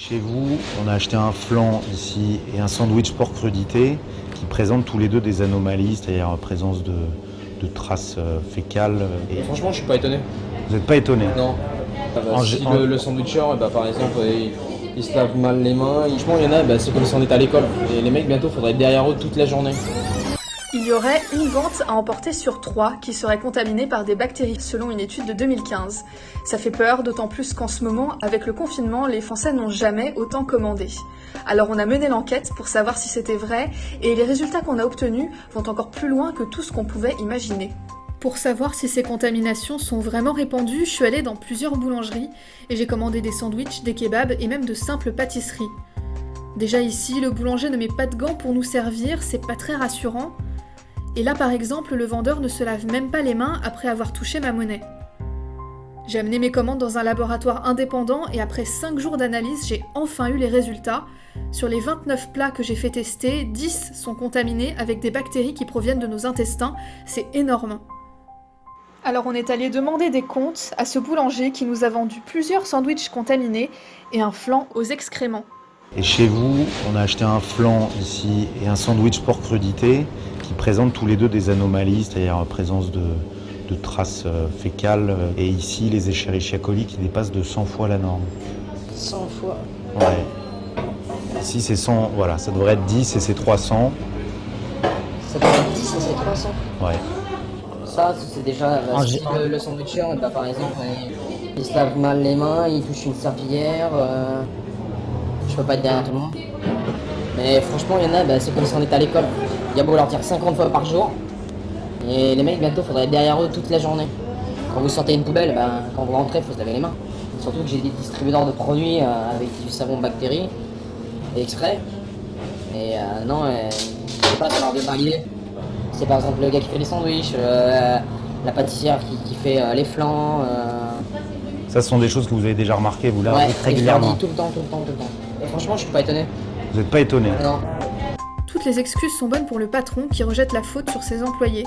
Chez vous, on a acheté un flan ici et un sandwich porc crudité qui présentent tous les deux des anomalies, c'est-à-dire présence de traces fécales. Et Franchement, je suis pas étonné. vous n'êtes pas étonné? Non. Si le sandwicher, par exemple, il se lave mal les mains, franchement, il y en a, c'est comme si on était à l'école. Et les mecs, bientôt, faudrait être derrière eux toute la journée. Il y aurait une vente à emporter sur 3 qui serait contaminée par des bactéries, selon une étude de 2015. Ça fait peur, d'autant plus qu'en ce moment, avec le confinement, les Français n'ont jamais autant commandé. Alors on a mené l'enquête pour savoir si c'était vrai, et les résultats qu'on a obtenus vont encore plus loin que tout ce qu'on pouvait imaginer. Pour savoir si ces contaminations sont vraiment répandues, je suis allée dans plusieurs boulangeries, et j'ai commandé des sandwichs, des kebabs et même de simples pâtisseries. Déjà ici, le boulanger ne met pas de gants pour nous servir, c'est pas très rassurant. Et là par exemple, le vendeur ne se lave même pas les mains après avoir touché ma monnaie. J'ai amené mes commandes dans un laboratoire indépendant et après 5 jours d'analyse, j'ai enfin eu les résultats. Sur les 29 plats que j'ai fait tester, 10 sont contaminés avec des bactéries qui proviennent de nos intestins. C'est énorme. Alors on est allé demander des comptes à ce boulanger qui nous a vendu plusieurs sandwichs contaminés et un flan aux excréments. Et chez vous, on a acheté un flan ici et un sandwich porc crudité qui présentent tous les deux des anomalies, c'est-à-dire présence de traces fécales. Et ici, les Escherichia coli qui dépassent de 100 fois la norme. 100 fois. Ouais. Ici, c'est 100, voilà, ça devrait être 10 et c'est 300. Ça doit être 10 et c'est 300. Ouais. Ça, c'est déjà... si le sandwicher, par exemple, il se lave mal les mains, il touche une serpillière... Je peux pas être derrière tout le monde. Mais franchement, il y en a, c'est comme si on était à l'école. Il y a beau leur dire 50 fois par jour. Et les mecs, bientôt, faudrait être derrière eux toute la journée. Quand vous sortez une poubelle, quand vous rentrez, faut se laver les mains. Surtout que j'ai des distributeurs de produits avec du savon bactéries, et exprès. Et non, je sais pas, ça leur donne pas l'idée. C'est par exemple le gars qui fait les sandwichs, la pâtissière qui fait les flans. Ça, ce sont des choses que vous avez déjà remarquées, vous lavez Ouais, régulièrement. tout le temps. Et franchement, je suis pas étonné. Vous n'êtes pas étonné? Non. Toutes les excuses sont bonnes pour le patron qui rejette la faute sur ses employés.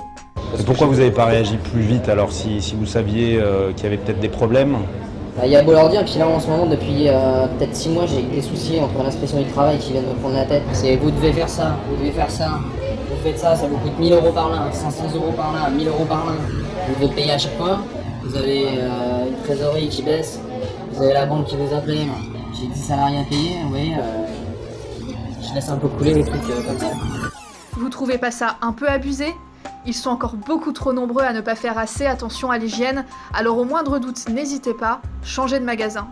Et pourquoi vous n'avez pas réagi plus vite alors si vous saviez qu'il y avait peut-être des problèmes? Il y a beau leur dire, et puis là en ce moment, depuis peut-être 6 mois, j'ai des soucis entre l'inspection du travail qui viennent me prendre la tête. C'est vous devez faire ça, vous devez faire ça, vous faites ça, ça vous coûte 1000 € par là, 500 € par là, 1000 € par là. Vous devez payer à chaque fois, vous avez une trésorerie qui baisse, vous avez la banque qui vous appelle, j'ai 10 salariés à payer, vous voyez, je laisse un peu couler les trucs comme ça. Vous trouvez pas ça un peu abusé ? Ils sont encore beaucoup trop nombreux à ne pas faire assez attention à l'hygiène, alors au moindre doute, n'hésitez pas, changez de magasin.